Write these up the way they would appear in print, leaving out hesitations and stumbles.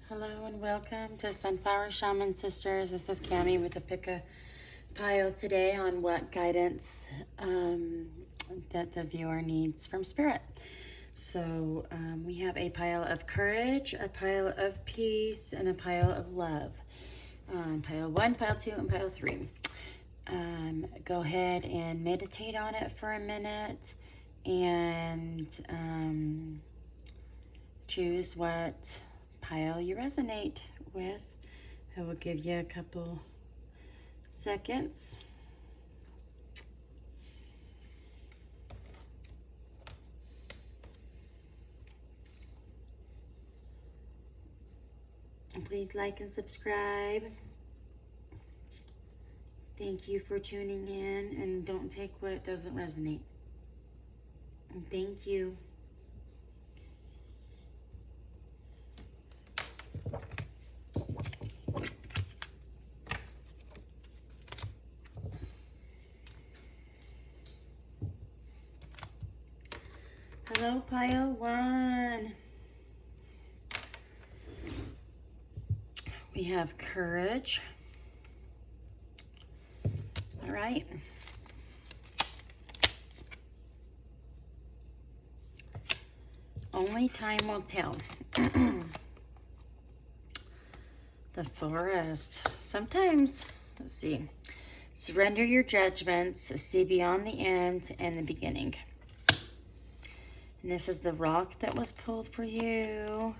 Hello and welcome to Sunflower Shaman Sisters. This is Cami with a pick a pile today on what guidance that the viewer needs from Spirit. So we have a pile of courage, a pile of peace, and a pile of love. Pile 1, pile 2, and pile 3. Go ahead and meditate on it for a minute and choose what pile you resonate with. I will give you a couple seconds. And please like and subscribe. Thank you for tuning in, and don't take what doesn't resonate. And thank you. Hello, pile 1. We have courage. All right. Only time will tell. The forest. Sometimes, let's see. Surrender your judgments. See beyond the end and the beginning. And this is the rock that was pulled for you.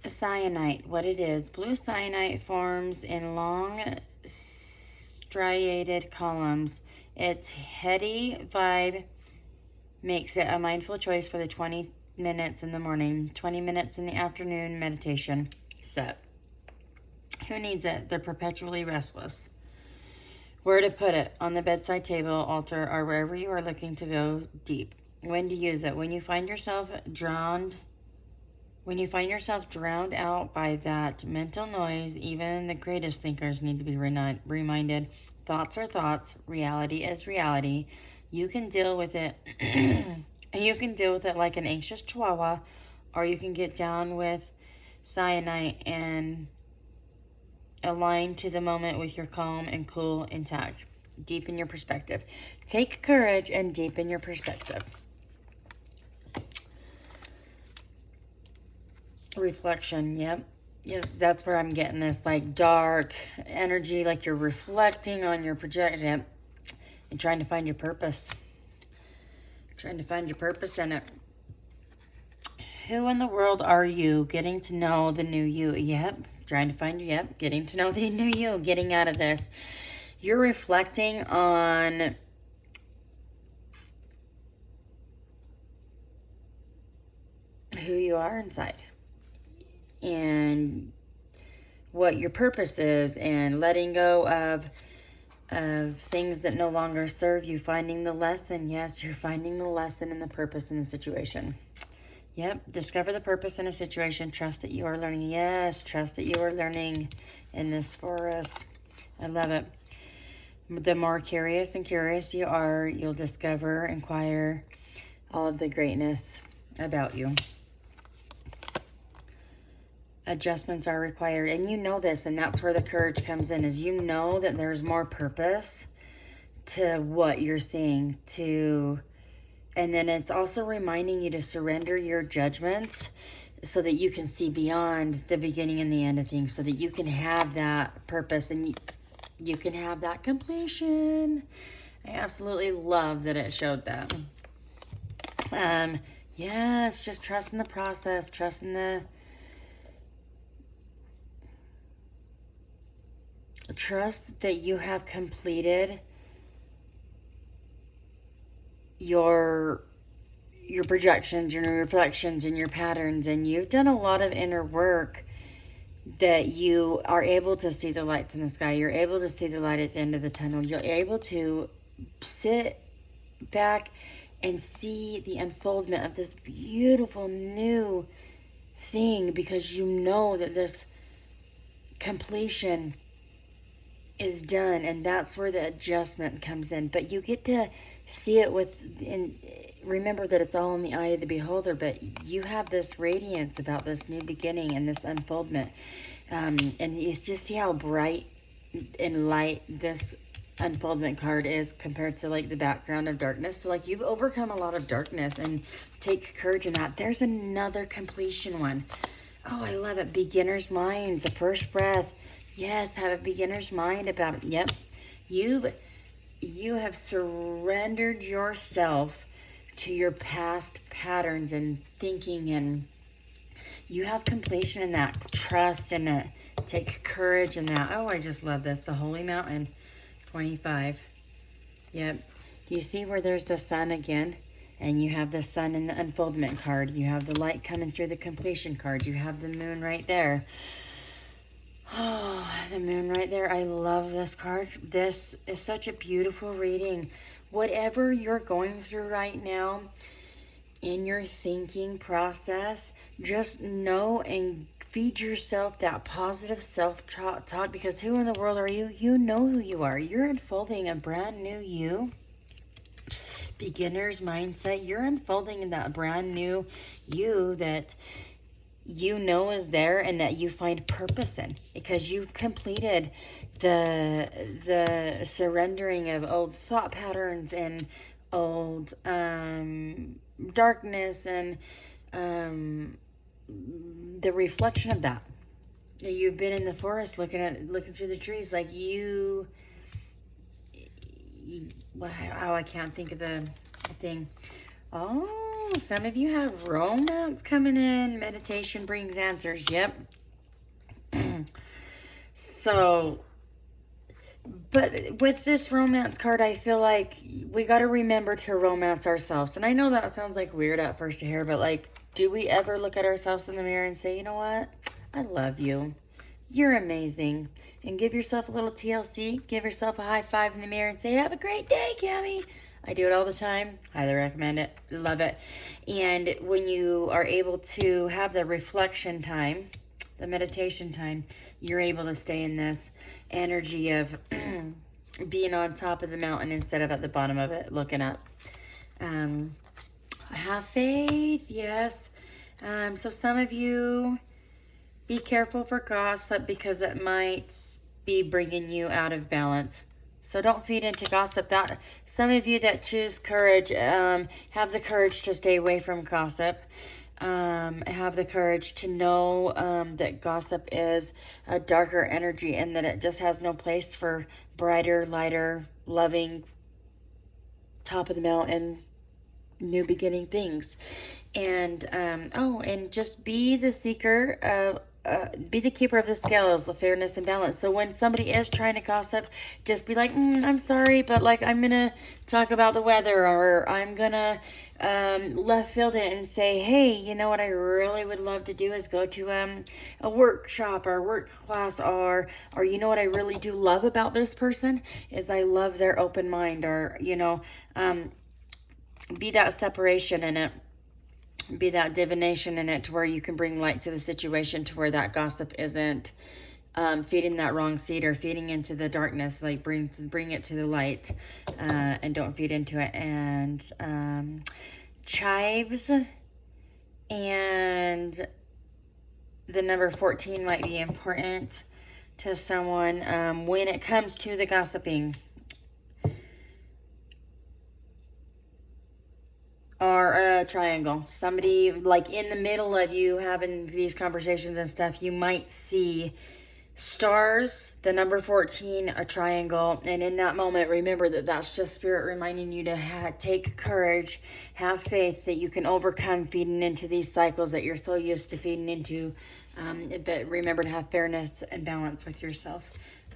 Cyanite, what it is. Blue cyanite forms in long striated columns. Its heady vibe makes it a mindful choice for the 20 minutes in the morning, 20 minutes in the afternoon meditation set. Who needs it? They're perpetually restless. Where to put it? On the bedside table, altar, or wherever you are looking to go deep. When to use it? When you find yourself drowned out by that mental noise, even the greatest thinkers need to be reminded. Thoughts are thoughts. Reality is reality. You can deal with it. You can deal with it like an anxious chihuahua, or you can get down with cyanide and align to the moment with your calm and cool intact. Deepen your perspective. Take courage and deepen your perspective. Reflection, yep. That's where I'm getting this like dark energy, like you're reflecting on your projection and trying to find your purpose. Trying to find your purpose in it. Who in the world are you? Getting to know the new you. Yep. Trying to find you. Yep. Getting to know the new you. Getting out of this. You're reflecting on who you are inside. And what your purpose is, and letting go of things that no longer serve you, finding the lesson. Yes, you're finding the lesson and the purpose in the situation. Yep, discover the purpose in a situation. Trust that you are learning. Yes, trust that you are learning in this forest. I love it. The more curious you are, you'll discover, inquire all of the greatness about you. Adjustments are required, and you know this, and that's where the courage comes in, is you know that there's more purpose to what you're seeing, and then it's also reminding you to surrender your judgments so that you can see beyond the beginning and the end of things, so that you can have that purpose and you can have that completion. I absolutely love that it showed that. Yes, just trust in the process, trust in the trust that you have completed your projections, your reflections, and your patterns, and you've done a lot of inner work that you are able to see the lights in the sky. You're able to see the light at the end of the tunnel. You're able to sit back and see the unfoldment of this beautiful new thing, because you know that this completion is done, and that's where the adjustment comes in. But you get to see it and remember that it's all in the eye of the beholder, but you have this radiance about this new beginning and this unfoldment. And you just see how bright and light this unfoldment card is compared to like the background of darkness. So like you've overcome a lot of darkness, and take courage in that. There's another completion one. Oh, I love it. Beginner's mind, the first breath. Yes, have a beginner's mind about it. Yep. You have surrendered yourself to your past patterns and thinking, and you have completion in that. Trust in it. Take courage in that. Oh, I just love this. The Holy Mountain, 25. Yep. Do you see where there's the sun again? And you have the sun in the unfoldment card. You have the light coming through the completion card. You have the moon right there. Oh, the moon right there. I love this card. This is such a beautiful reading. Whatever you're going through right now in your thinking process, just know and feed yourself that positive self-talk, because who in the world are you? You know who you are. You're unfolding a brand new you. Beginner's mindset. You're unfolding that brand new you that you know is there and that you find purpose in, because you've completed the surrendering of old thought patterns and old darkness, and the reflection of that. You've been in the forest looking through the trees, like wow, I can't think of the thing. Oh, some of you have romance coming in. Meditation brings answers. Yep. So, but with this romance card, I feel like we got to remember to romance ourselves. And I know that sounds like weird at first to hear, but like, do we ever look at ourselves in the mirror and say, you know what? I love you. You're amazing. And give yourself a little TLC. Give yourself a high five in the mirror and say, have a great day, Cammie. I do it all the time. Highly recommend it. Love it. And when you are able to have the reflection time, the meditation time, you're able to stay in this energy of being on top of the mountain instead of at the bottom of it, looking up. Have faith. Yes. So some of you, be careful for gossip, because it might be bringing you out of balance. So don't feed into gossip. That some of you that choose courage, have the courage to stay away from gossip. Have the courage to know that gossip is a darker energy, and that it just has no place for brighter, lighter, loving, top of the mountain, new beginning things. And and just be the seeker of be the keeper of the scales of fairness and balance. So when somebody is trying to gossip, just be like, I'm sorry, but like, I'm gonna talk about the weather, or I'm gonna left field it and say, hey, you know what I really would love to do is go to a workshop or work class, or you know what I really do love about this person is I love their open mind, or be that separation in it. Be that divination in it, to where you can bring light to the situation, to where that gossip isn't feeding that wrong seed or feeding into the darkness. Like bring it to the light, and don't feed into it. And chives and the number 14 might be important to someone when it comes to the gossiping. Or a triangle. Somebody like in the middle of you having these conversations and stuff, you might see stars, the number 14, a triangle. And in that moment, remember that that's just spirit reminding you to take courage, have faith that you can overcome feeding into these cycles that you're so used to feeding into. But remember to have fairness and balance with yourself.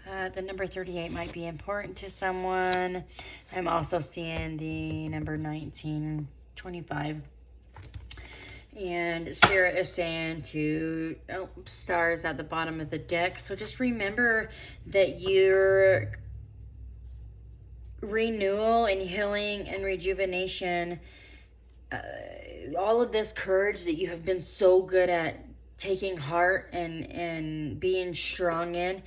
The number 38 might be important to someone. I'm also seeing the number 19. 25. And Spirit is saying to stars at the bottom of the deck. So just remember that your renewal and healing and rejuvenation, all of this courage that you have been so good at taking heart and being strong in,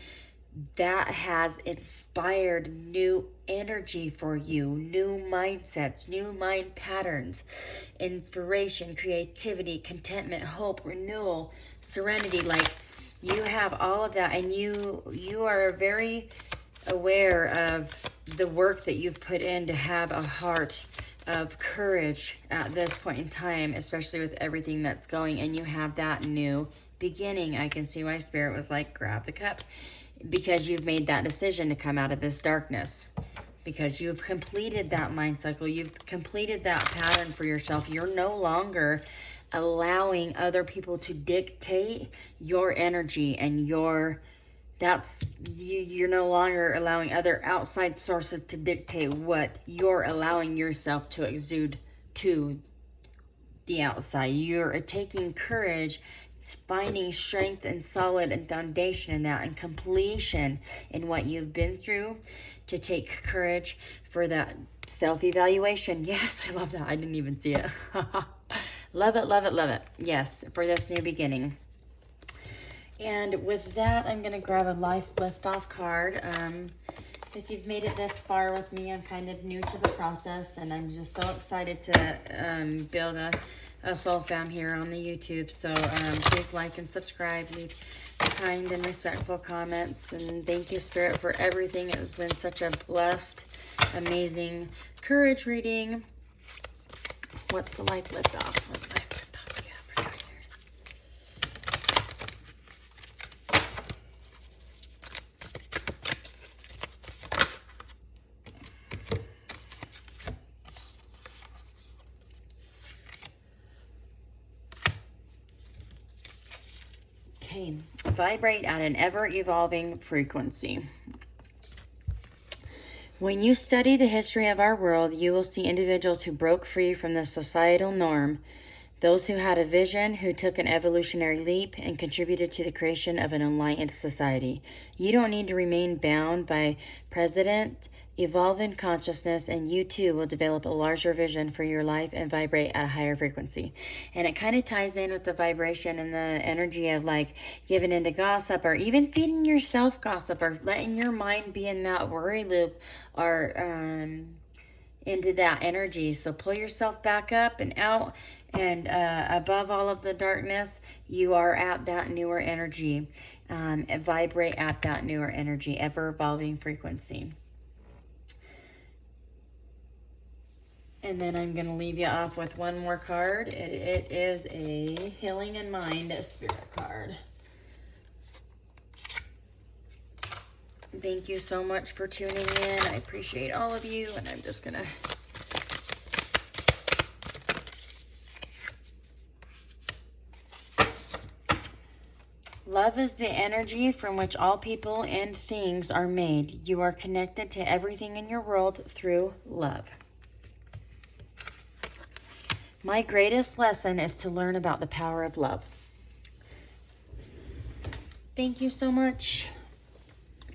that has inspired new energy for you, new mindsets, new mind patterns, inspiration, creativity, contentment, hope, renewal, serenity. Like, you have all of that, and you are very aware of the work that you've put in to have a heart of courage at this point in time, especially with everything that's going, and you have that new beginning. I can see why Spirit was like, grab the cups, because you've made that decision to come out of this darkness, because you've completed that mind cycle, you've completed that pattern for yourself. You're no longer allowing other people to dictate your energy and you're no longer allowing other outside sources to dictate what you're allowing yourself to exude to the outside. You're taking courage, finding strength and solid and foundation in that, and completion in what you've been through, to take courage for that self-evaluation. Yes, I love that. I didn't even see it. Love it, love it, love it. Yes, for this new beginning. And with that, I'm going to grab a life liftoff card. If you've made it this far with me, I'm kind of new to the process, and I'm just so excited to build a soul fam here on the YouTube. So please like and subscribe, leave kind and respectful comments, and thank you, Spirit, for everything. It has been such a blessed, amazing courage reading. What's the life liftoff? What's the life liftoff? Yeah, I forgot here. Okay, vibrate at an ever-evolving frequency. When you study the history of our world, you will see individuals who broke free from the societal norm, those who had a vision, who took an evolutionary leap, and contributed to the creation of an enlightened society. You don't need to remain bound by precedent. Evolve in consciousness, and you too will develop a larger vision for your life and vibrate at a higher frequency. And it kind of ties in with the vibration and the energy of like giving into gossip, or even feeding yourself gossip, or letting your mind be in that worry loop, or into that energy. So pull yourself back up and out, and above all of the darkness, you are at that newer energy. Vibrate at that newer energy, ever evolving frequency. And then I'm going to leave you off with one more card. It is a Healing in Mind Spirit card. Thank you so much for tuning in. I appreciate all of you, and I'm just going to... Love is the energy from which all people and things are made. You are connected to everything in your world through love. My greatest lesson is to learn about the power of love. Thank you so much,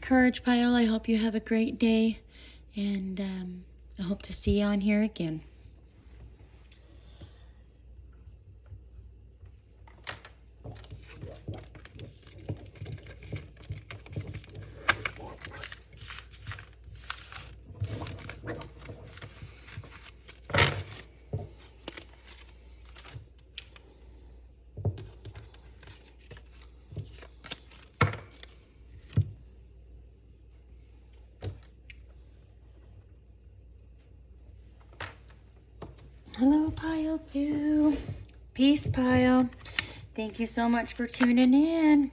Courage Pile. I hope you have a great day, and I hope to see you on here again. Hello, Pile 2. Peace, Pile. Thank you so much for tuning in.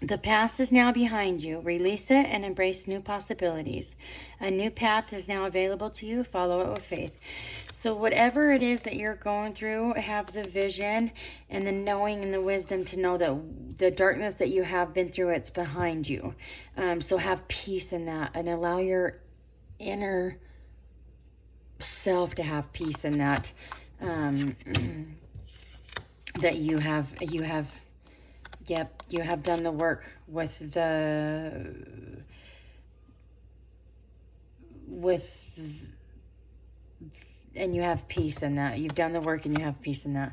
The past is now behind you. Release it and embrace new possibilities. A new path is now available to you. Follow it with faith. So whatever it is that you're going through, have the vision and the knowing and the wisdom to know that the darkness that you have been through, it's behind you. So have peace in that, and allow your inner self to have peace in that, that you have done the work and you have peace in that. You've done the work and you have peace in that.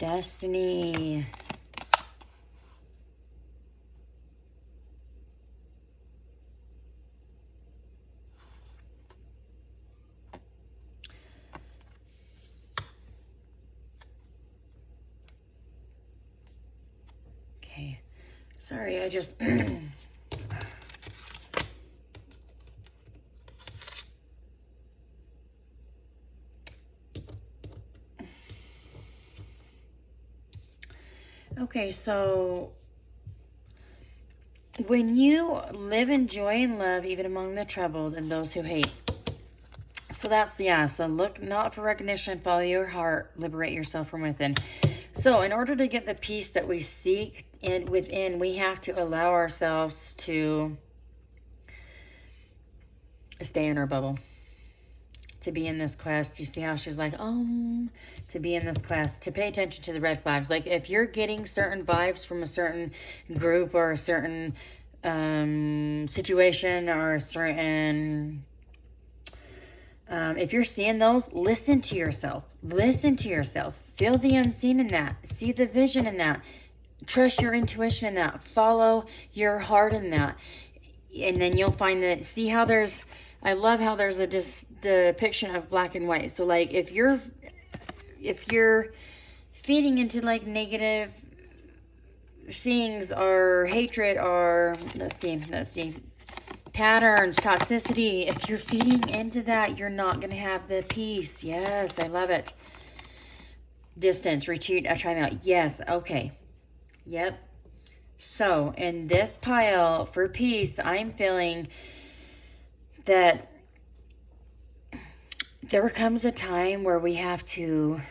destiny. Okay. Sorry, I just... Okay, so when you live in joy and love, even among the troubled and those who hate. So that's, yeah, so look not for recognition, follow your heart, liberate yourself from within. So in order to get the peace that we seek within, we have to allow ourselves to stay in our bubble. To be in this quest. You see how she's like, to be in this quest, to pay attention to the red flags. Like if you're getting certain vibes from a certain group or a certain situation or a certain, if you're seeing those, listen to yourself. Listen to yourself. Feel the unseen in that. See the vision in that. Trust your intuition in that. Follow your heart in that. And then you'll find that, see how there's, I love how there's a depiction of black and white. So like if you're feeding into like negative things or hatred or let's see, patterns, toxicity, if you're feeding into that, you're not going to have the peace. Yes, I love it. Distance, retreat, time out. Yes, okay. Yep. So in this pile for peace, I'm feeling that there comes a time where we have to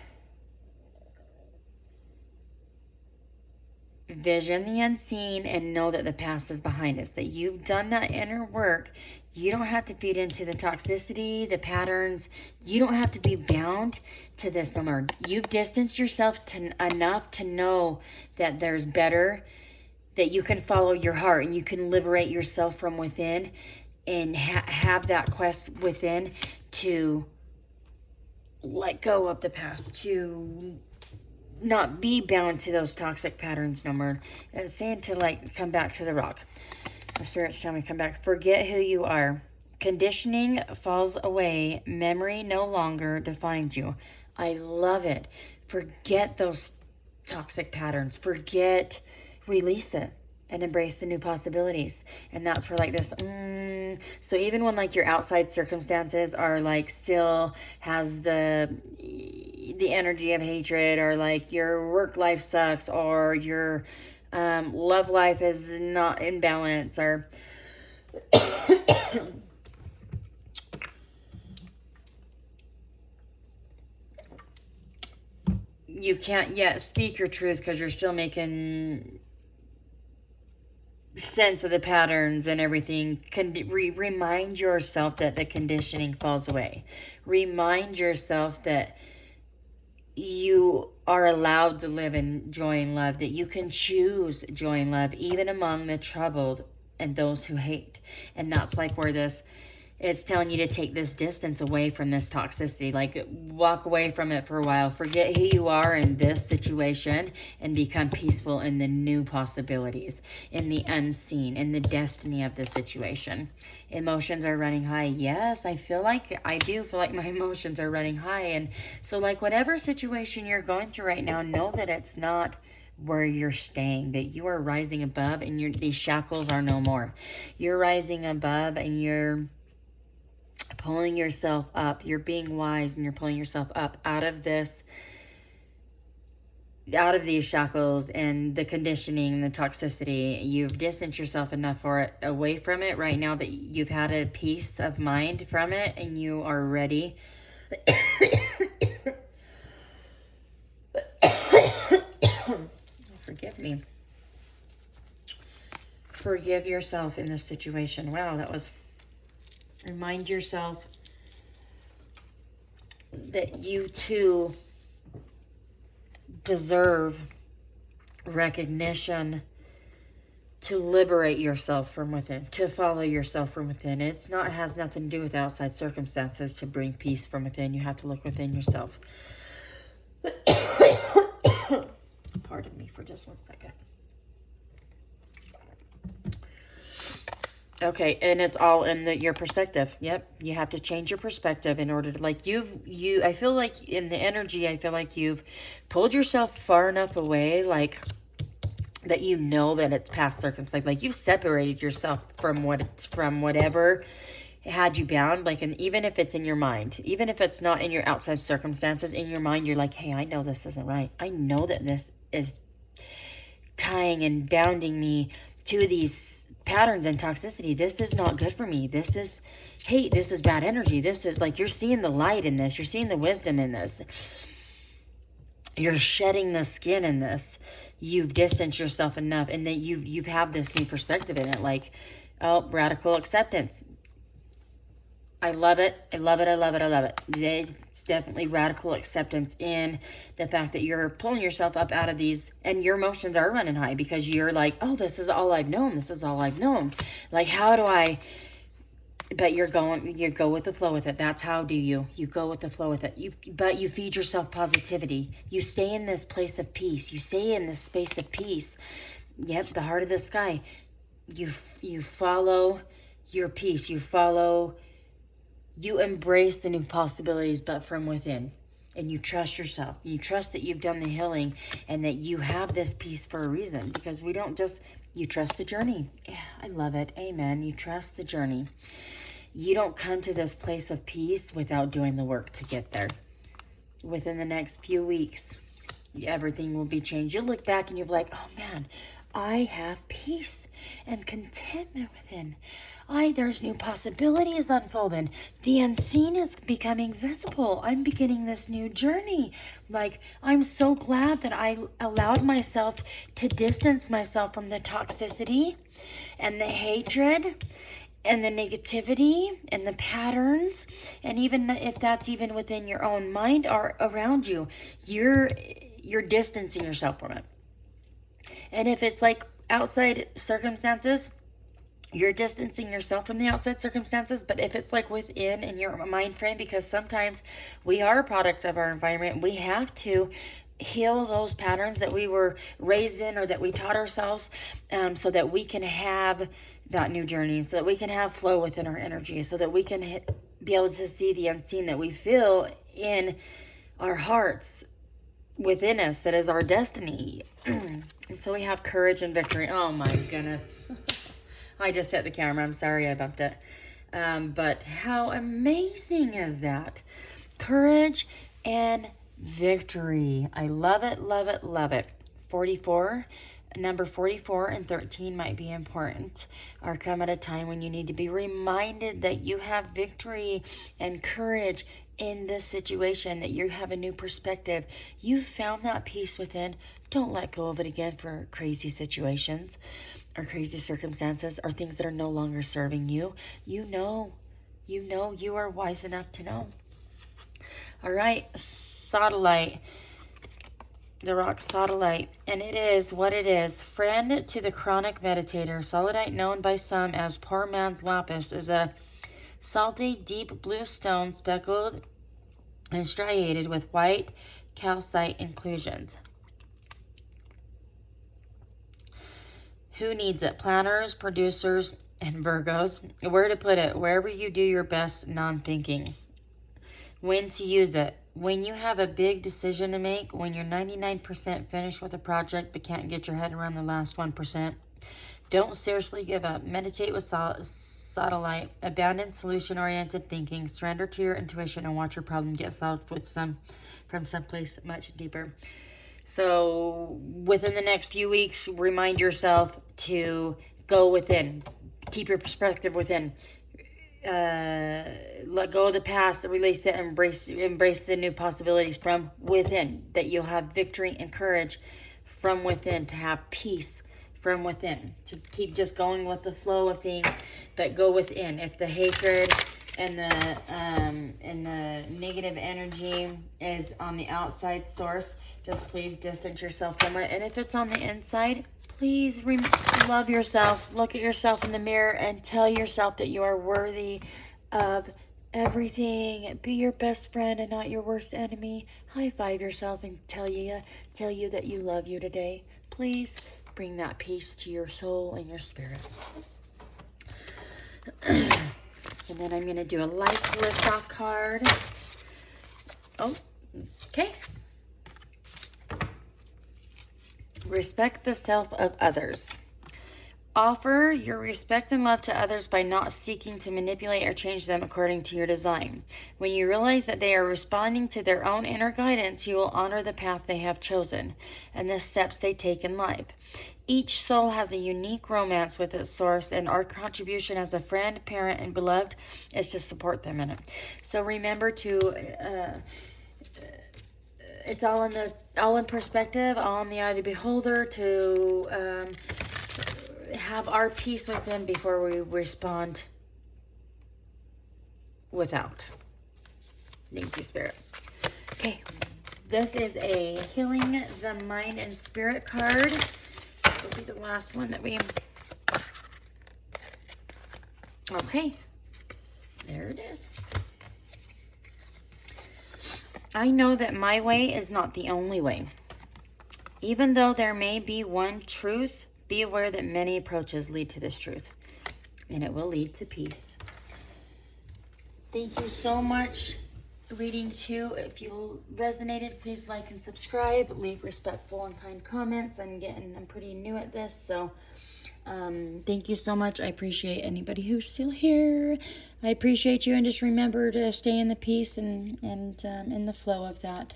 vision the unseen and know that the past is behind us, that you've done that inner work. You don't have to feed into the toxicity, the patterns. You don't have to be bound to this no more. You've distanced yourself enough to know that there's better, that you can follow your heart and you can liberate yourself from within and have that quest within to let go of the past, to not be bound to those toxic patterns no more. It's saying to like come back to the rock. The spirits tell me come back. Forget who you are. Conditioning falls away. Memory no longer defines you. I love it. Forget those toxic patterns. Release it and embrace the new possibilities. And that's where like this, so even when like your outside circumstances are like still has the energy of hatred, or like your work life sucks, or your love life is not in balance, or you can't yet speak your truth because you're still making sense of the patterns and everything. Remind yourself that the conditioning falls away. Remind yourself that you are allowed to live in joy and love, that you can choose joy and love even among the troubled and those who hate. And that's like where it's telling you to take this distance away from this toxicity. Like walk away from it for a while. Forget who you are in this situation and become peaceful in the new possibilities, in the unseen, in the destiny of the situation. Emotions are running high. Yes, I do feel like my emotions are running high. And so like whatever situation you're going through right now, know that it's not where you're staying, that you are rising above and these shackles are no more. You're rising above and you're pulling yourself up. You're being wise and you're pulling yourself up out of these shackles and the conditioning, the toxicity. You've distanced yourself enough away from it right now that you've had a peace of mind from it and you are ready. Forgive me. Forgive yourself in this situation. Wow, remind yourself that you too deserve recognition, to liberate yourself from within, to follow yourself from within. It has nothing to do with outside circumstances to bring peace from within. You have to look within yourself. pardon me for just 1 second. Okay, and it's all in your perspective. Yep, you have to change your perspective in order to, like, I feel like in the energy, I feel like you've pulled yourself far enough away, like, that you know that it's past circumstance. Like, you've separated yourself from whatever had you bound. Like, and even if it's in your mind, even if it's not in your outside circumstances, in your mind, you're like, hey, I know this isn't right. I know that this is tying and bounding me to these patterns and toxicity. This is not good for me. This is hate. This is bad energy. This is, like, you're seeing the light in this. You're seeing the wisdom in this. You're shedding the skin in this. You've distanced yourself enough, and then you've have this new perspective in it. Like, oh, radical acceptance. I love it. I love it. I love it. I love it. It's definitely radical acceptance in the fact that you're pulling yourself up out of these, and your emotions are running high because you're like, oh, this is all I've known. This is all I've known. Like, how do I? But you go with the flow with it. That's how do you go with the flow with it. But you feed yourself positivity. You stay in this place of peace. You stay in this space of peace. Yep, the heart of the sky. You follow your peace. You embrace the new possibilities, but from within. And you trust yourself. You trust that you've done the healing and that you have this peace for a reason. Because we don't just, you trust the journey. Yeah, I love it. Amen. You trust the journey. You don't come to this place of peace without doing the work to get there. Within the next few weeks, everything will be changed. You'll look back and you'll be like, oh man, I have peace and contentment within. There's new possibilities unfolding. The unseen is becoming visible. I'm beginning this new journey. Like, I'm so glad that I allowed myself to distance myself from the toxicity and the hatred and the negativity and the patterns. And even if that's even within your own mind or around you, you're distancing yourself from it. And if it's like outside circumstances, you're distancing yourself from the outside circumstances. But if it's like within in your mind frame, because sometimes we are a product of our environment, we have to heal those patterns that we were raised in or that we taught ourselves, so that we can have that new journey, so that we can have flow within our energy, so that we can be able to see the unseen that we feel in our hearts within us, that is our destiny. So we have courage and victory. Oh my goodness. I just hit the camera. I'm sorry I bumped it. But how amazing is that? Courage and victory. I love it, love it, love it. 44. Number 44 and 13 might be important, or come at a time when you need to be reminded that you have victory and courage in this situation, that you have a new perspective. You've found that peace within. Don't let go of it again for crazy situations or crazy circumstances or things that are no longer serving you. You know, you are wise enough to know. All right, sodalite. The rock sodalite, and it is what it is. Friend to the chronic meditator, sodalite, known by some as poor man's lapis, is a salty, deep blue stone speckled and striated with white calcite inclusions. Who needs it? Planners, producers, and Virgos. Where to put it? Wherever you do your best non-thinking. When to use it? When you have a big decision to make, when you're 99% finished with a project but can't get your head around the last 1%. Don't seriously give up. Meditate with sodalite. Abandon solution-oriented thinking. Surrender to your intuition and watch your problem get solved from someplace much deeper. So within the next few weeks, remind yourself to go within. Keep your perspective within. Let go of the past, release it, embrace the new possibilities from within, that you'll have victory and courage from within, to have peace from within, to keep just going with the flow of things, but go within. If the hatred and the negative energy is on the outside source, just please distance yourself from it. And if it's on the inside, please love yourself. Look at yourself in the mirror and tell yourself that you are worthy of everything. Be your best friend and not your worst enemy. High five yourself and tell you that you love you today. Please bring that peace to your soul and your spirit. And then I'm going to do a life lift-off card. Oh, okay. Respect the self of others. Offer your respect and love to others by not seeking to manipulate or change them according to your design. When you realize that they are responding to their own inner guidance, you will honor the path they have chosen and the steps they take in life. Each soul has a unique romance with its source, and our contribution as a friend, parent, and beloved is to support them in it. So remember to... it's all in perspective, all in the eye of the beholder, to have our peace within before we respond without. Thank you, Spirit. Okay, this is a Healing the Mind and Spirit card. This will be the last one that we... Okay, there it is. I know that my way is not the only way. Even though there may be one truth, be aware that many approaches lead to this truth, and it will lead to peace. Thank you so much. Reading 2. If you resonated, please like and subscribe. Leave respectful and kind comments. I'm pretty new at this, so thank you so much. I appreciate anybody who's still here. I appreciate you, and just remember to stay in the peace and in the flow of that.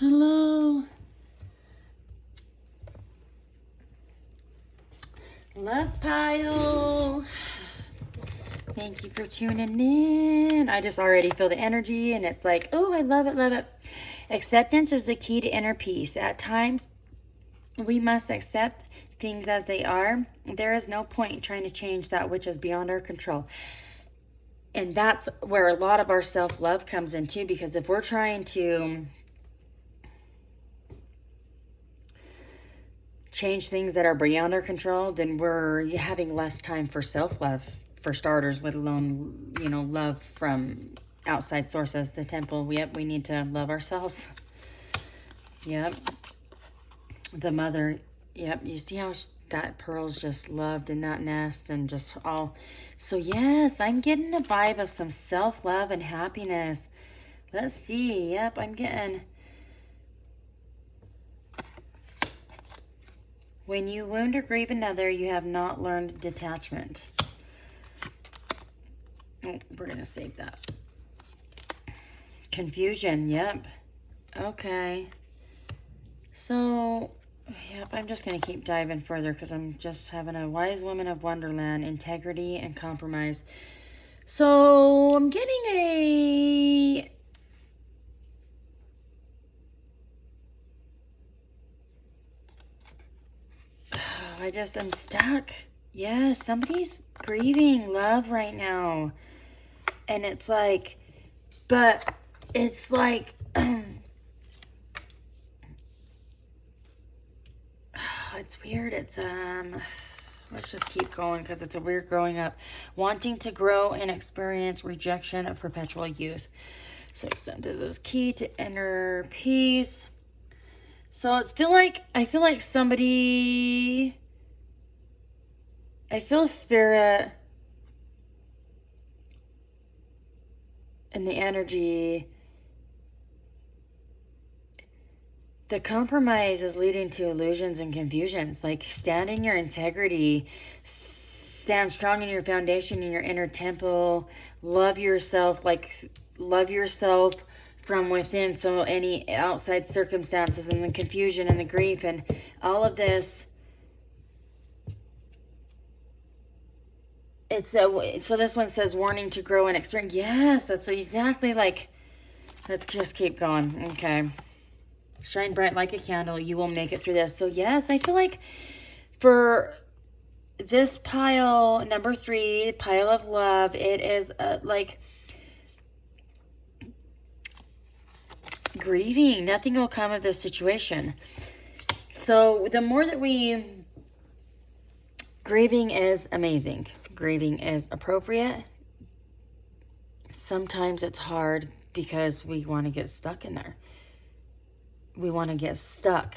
Hello. Love pile. Thank you for tuning in. I just already feel the energy, and it's like, oh, I love it, love it. Acceptance is the key to inner peace. At times, we must accept things as they are. There is no point in trying to change that which is beyond our control. And that's where a lot of our self-love comes in too, because if we're trying to change things that are beyond our control, then we're having less time for self-love, for starters, let alone, love from outside sources, the temple. Yep, we need to love ourselves. Yep. The mother, yep, you see how that pearl's just loved in that nest and just all. So yes, I'm getting a vibe of some self-love and happiness. Let's see. Yep, I'm getting... When you wound or grieve another, you have not learned detachment. Oh, we're going to save that. Confusion, yep. Okay. So, yep, I'm just going to keep diving further because I'm just having a wise woman of Wonderland, integrity and compromise. So, I'm getting a... I'm stuck. Yeah, somebody's grieving love right now. And it's like, but it's like, it's weird. It's, let's just keep going because it's a weird growing up. Wanting to grow and experience rejection of perpetual youth. So acceptance is key to inner peace. So I feel like somebody... I feel spirit and the energy. The compromise is leading to illusions and confusions. Like, stand in your integrity. Stand strong in your foundation, in your inner temple. Love yourself. Like, love yourself from within. So any outside circumstances and the confusion and the grief and all of this... so this one says warning to grow and experience. Yes, that's exactly like, let's just keep going. Okay. Shine bright like a candle. You will make it through this. So yes, I feel like for this pile, number 3, pile of love, it is like grieving. Nothing will come of this situation. So the more that grieving is amazing. Grieving is appropriate. Sometimes it's hard because we want to get stuck in there. We want to get stuck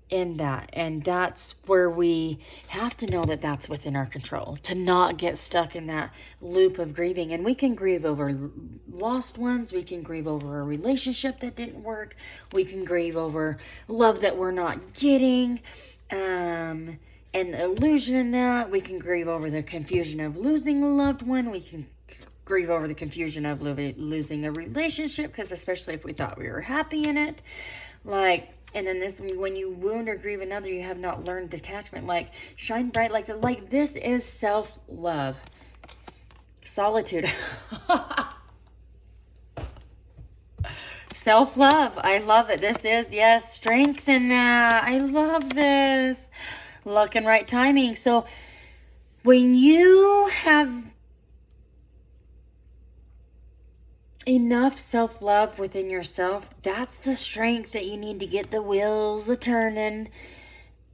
in that. And that's where we have to know that that's within our control, to not get stuck in that loop of grieving. And we can grieve over lost ones. We can grieve over a relationship that didn't work. We can grieve over love that we're not getting. And the illusion in that. We can grieve over the confusion of losing a loved one. We can grieve over the confusion of losing a relationship, because especially if we thought we were happy in it. Like, and then this, when you wound or grieve another, you have not learned detachment. Like, shine bright like this is self-love. Solitude. Self-love. I love it. This is, yes, strength in that. I love this. Luck and right timing. So when you have enough self-love within yourself, that's the strength that you need to get the wheels a-turning,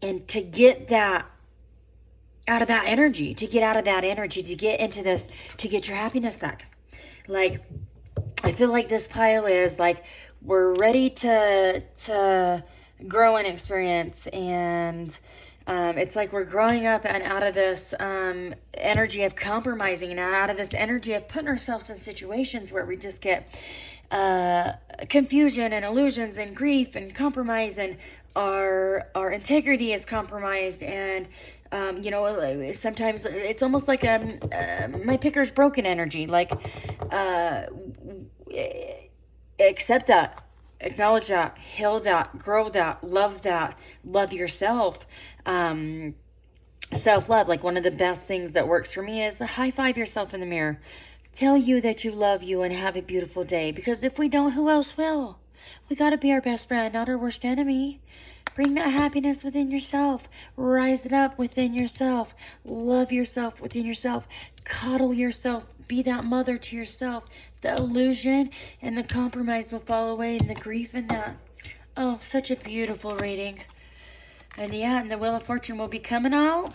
and to get that out of that energy, to get into this, to get your happiness back. Like, I feel like this pile is like, we're ready to grow and experience, and it's like we're growing up and out of this energy of compromising, and out of this energy of putting ourselves in situations where we just get confusion and illusions and grief and compromise, and our integrity is compromised. And sometimes it's almost like my picker's broken energy. Like, accept that. Acknowledge that, heal that, grow that, love yourself. Self-love, like one of the best things that works for me is high five yourself in the mirror. Tell you that you love you and have a beautiful day. Because if we don't, who else will? We got to be our best friend, not our worst enemy. Bring that happiness within yourself. Rise it up within yourself. Love yourself within yourself. Coddle yourself. Be that mother to yourself. The illusion and the compromise will fall away, and the grief and that. Oh, such a beautiful reading. And yeah, and the Wheel of Fortune will be coming on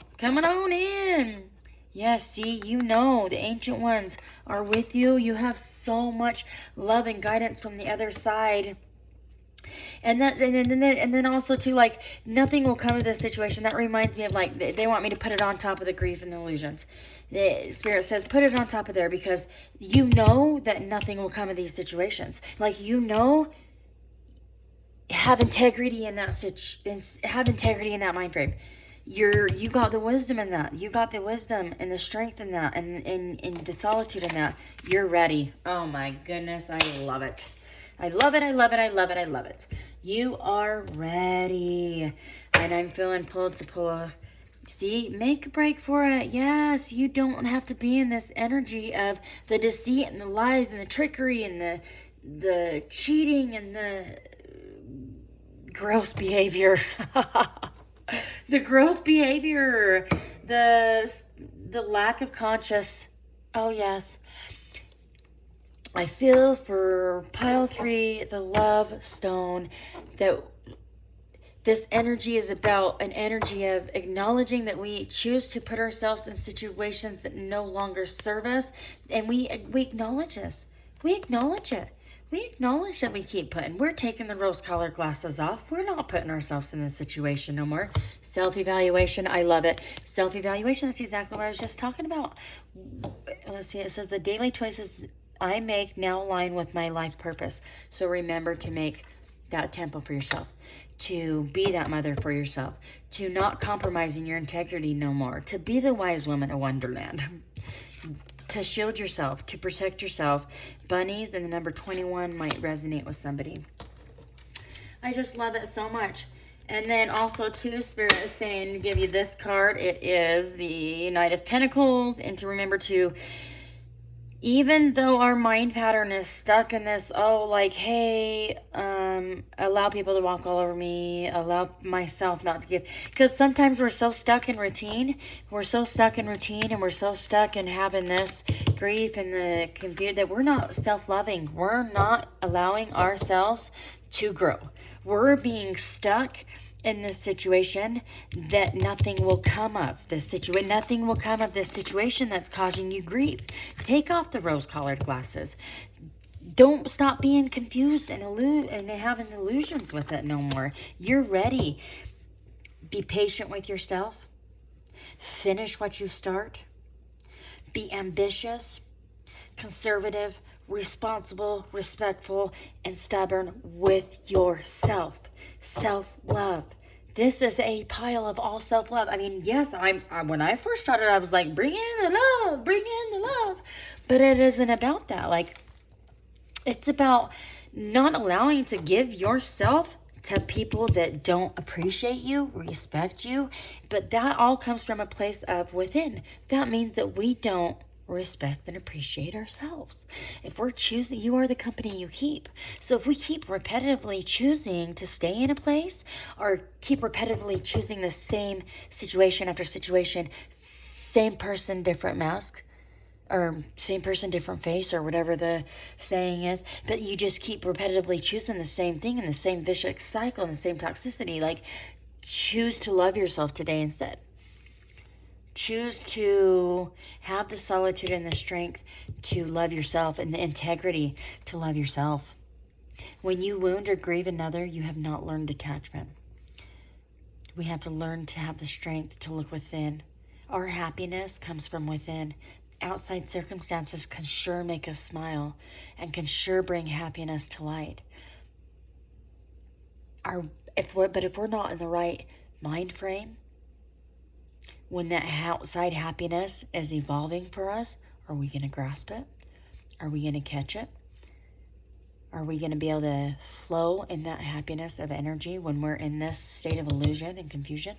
in. Yes, see, you know the ancient ones are with you. You have so much love and guidance from the other side. And then also too, like, nothing will come to this situation. That reminds me of, like, they want me to put it on top of the grief and the illusions. The Spirit says put it on top of there, because you know that nothing will come of these situations. Like, have integrity in that have integrity in that mind frame. You got the wisdom in that. You got the wisdom and the strength in that, and in the solitude in that. You're ready. Oh my goodness, I love it. I love it, I love it, I love it, I love it. You are ready. And I'm feeling pulled to pull. See, make a break for it. Yes, you don't have to be in this energy of the deceit and the lies and the trickery and the cheating and the gross behavior. The gross behavior. The lack of conscious. Oh, yes. I feel for pile 3, the love stone, that this energy is about an energy of acknowledging that we choose to put ourselves in situations that no longer serve us. And we acknowledge this. We acknowledge it. We acknowledge that we keep putting. We're taking the rose-colored glasses off. We're not putting ourselves in this situation no more. Self-evaluation. I love it. Self-evaluation. That's exactly what I was just talking about. Let's see. It says the daily choices I make now align with my life purpose. So remember to make that temple for yourself, to be that mother for yourself, to not compromising your integrity no more, to be the wise woman of Wonderland, to shield yourself, to protect yourself. Bunnies and the number 21 might resonate with somebody. I just love it so much. And then also, too, Spirit is saying to give you this card. It is the Knight of Pentacles. And to remember to, even though our mind pattern is stuck in this, oh, like, hey, allow people to walk all over me, allow myself not to give. Because sometimes we're so stuck in routine. We're so stuck in routine and we're so stuck in having this grief and the confusion that we're not self-loving. We're not allowing ourselves to grow. We're being stuck in this situation that nothing will come of this situation. Nothing will come of this situation that's causing you grief. Take off the rose-colored glasses. Don't stop being confused and having illusions with it no more. You're ready. Be patient with yourself. Finish what you start. Be ambitious, conservative, responsible, respectful, and stubborn with yourself. Self-love. This is a pile of all self-love. I mean, yes, when I first started, I was like, bring in the love, bring in the love. But it isn't about that. Like, it's about not allowing to give yourself to people that don't appreciate you, respect you. But that all comes from a place of within. That means that we don't respect and appreciate ourselves. If we're choosing, you are the company you keep. So if we keep repetitively choosing to stay in a place or keep repetitively choosing the same situation after situation, same person, different mask, or same person, different face, or whatever the saying is, but you just keep repetitively choosing the same thing in the same vicious cycle and the same toxicity, like, choose to love yourself today instead. Choose to have the solitude and the strength to love yourself and the integrity to love yourself. When you wound or grieve another, you have not learned detachment. We have to learn to have the strength to look within. Our happiness comes from within. Outside circumstances can sure make us smile and can sure bring happiness to light. But if we're not in the right mind frame, when that outside happiness is evolving for us, are we going to grasp it? Are we going to catch it? Are we going to be able to flow in that happiness of energy when we're in this state of illusion and confusion?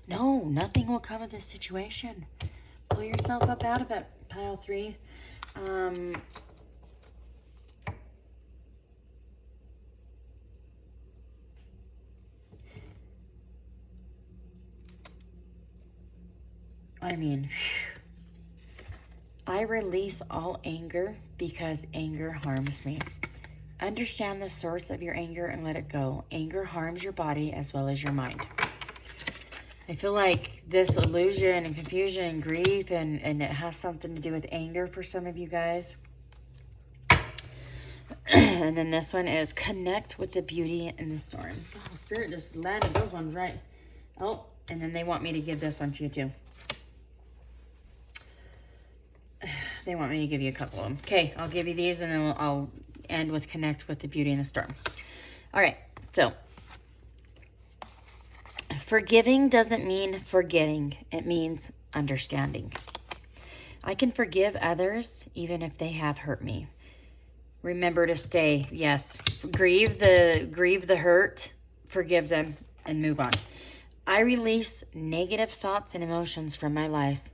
No, nothing will come of this situation. Pull yourself up out of it, pile 3. I release all anger because anger harms me. Understand the source of your anger and let it go. Anger harms your body as well as your mind. I feel like this illusion and confusion and grief and it has something to do with anger for some of you guys. And then this one is connect with the beauty in the storm. Oh, Spirit just landed those ones right. Oh, and then they want me to give this one to you too. They want me to give you a couple of them. Okay, I'll give you these and then I'll end with connect with the beauty in the storm. All right, so forgiving doesn't mean forgetting. It means understanding. I can forgive others even if they have hurt me. Remember to stay. Yes, grieve the hurt, forgive them, and move on. I release negative thoughts and emotions from my life.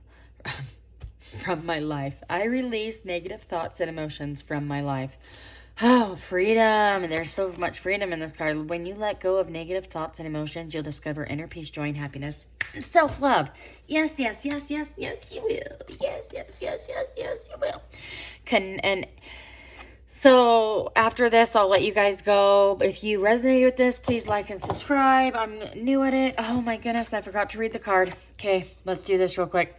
I release negative thoughts and emotions from my life. Oh, freedom. And there's so much freedom in this card. When you let go of negative thoughts and emotions, you'll discover inner peace, joy, and happiness. Self-love. Yes, yes, yes, yes, yes, you will. Yes, yes, yes, yes, yes, you will. And so after this, I'll let you guys go. If you resonated with this, please like and subscribe. I'm new at it. Oh my goodness, I forgot to read the card. Okay, let's do this real quick.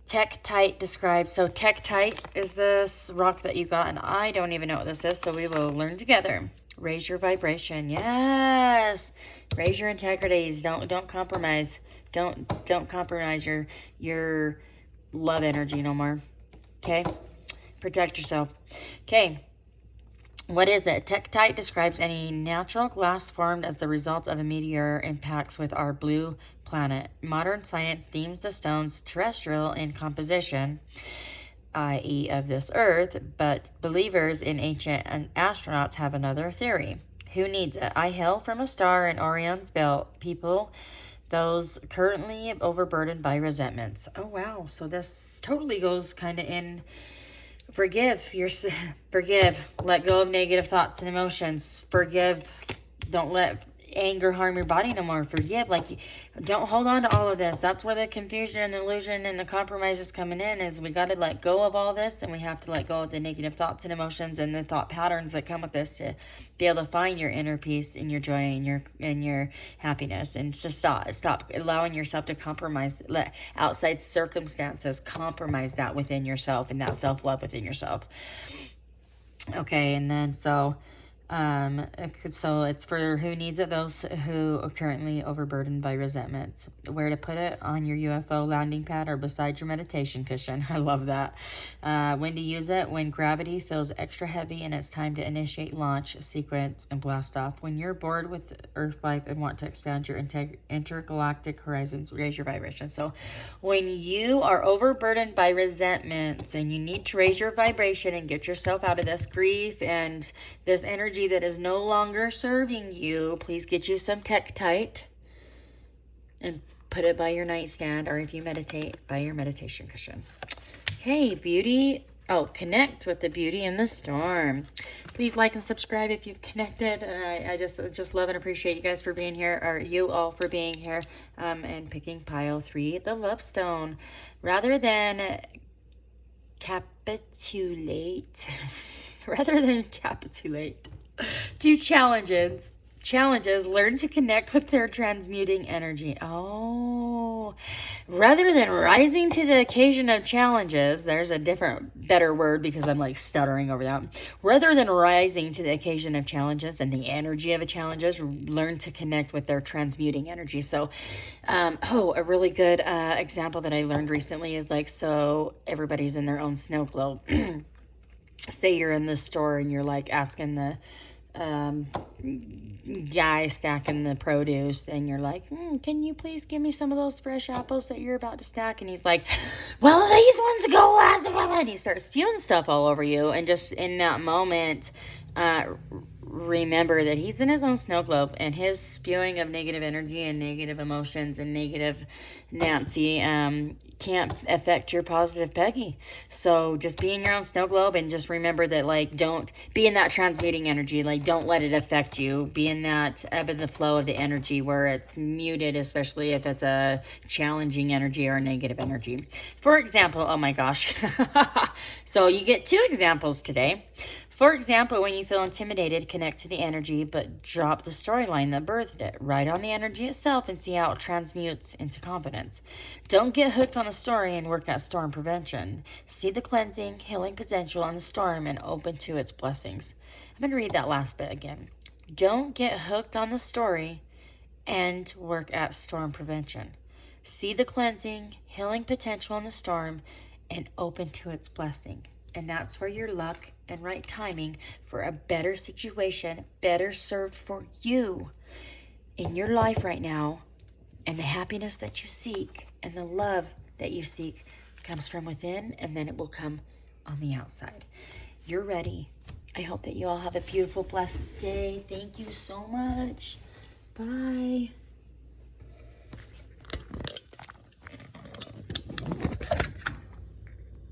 Tektite describes. So Tektite is this rock that you got, and I don't even know what this is, so we will learn together. Raise your vibration. Yes. Raise your integrities. Don't compromise. Don't compromise your love energy no more. Okay? Protect yourself. Okay. What is it? Tektite describes any natural glass formed as the result of a meteor impacts with our blue planet. Modern science deems the stones terrestrial in composition, i.e. of this Earth, but believers in ancient astronauts have another theory. Who needs it? I hail from a star in Orion's belt. People, those currently overburdened by resentments. Oh, wow. So this totally goes kind of in forgive. Forgive. Let go of negative thoughts and emotions. Forgive. Don't let anger harm your body no more. Forgive. Like, don't hold on to all of this. That's where the confusion and the illusion and the compromise is coming in, is we got to let go of all this, and we have to let go of the negative thoughts and emotions and the thought patterns that come with this to be able to find your inner peace and your joy and your happiness, and to stop allowing yourself to compromise, let outside circumstances compromise that within yourself and that self-love within yourself. Okay, and then so it's for who needs it, those who are currently overburdened by resentments. Where to put it? On your UFO landing pad or beside your meditation cushion. I love that. When to use it? When gravity feels extra heavy and it's time to initiate launch, sequence, and blast off. When you're bored with Earth life and want to expand your intergalactic horizons, raise your vibration. So when you are overburdened by resentments and you need to raise your vibration and get yourself out of this grief and this energy that is no longer serving you, please get you some Tektite and put it by your nightstand, or if you meditate, by your meditation cushion. Okay, beauty. Oh, connect with the beauty in the storm. Please like and subscribe if you've connected. I just love and appreciate you guys for being here, or you all for being here, and picking pile 3, the love stone. Rather than capitulate to challenges, learn to connect with their transmuting energy. Oh, rather than rising to the occasion of challenges, there's a better word because I'm like stuttering over that. Rather than rising to the occasion of challenges and the energy of a challenges, learn to connect with their transmuting energy. So, a really good example that I learned recently is like, so everybody's in their own snow globe. Say you're in the store and you're like asking the guy stacking the produce, and you're like, can you please give me some of those fresh apples that you're about to stack? And he's like, well, these ones go last, and he starts spewing stuff all over you. And just in that moment, remember that he's in his own snow globe, and his spewing of negative energy and negative emotions and negative Nancy can't affect your positive Peggy. So just be in your own snow globe, and just remember that, like, don't be in that transmuting energy. Like, don't let it affect you. Be in that ebb and the flow of the energy where it's muted, especially if it's a challenging energy or a negative energy. For example, oh my gosh. So you get 2 examples today. For example, when you feel intimidated, connect to the energy, but drop the storyline that birthed it. Write on the energy itself and see how it transmutes into confidence. Don't get hooked on the story and work at storm prevention. See the cleansing, healing potential on the storm and open to its blessings. I'm going to read that last bit again. Don't get hooked on the story and work at storm prevention. See the cleansing, healing potential in the storm and open to its blessing. And that's where your luck and right timing for a better situation, better served for you in your life right now, and the happiness that you seek and the love that you seek comes from within, and then it will come on the outside. You're ready. I hope that you all have a beautiful, blessed day. Thank you so much. Bye.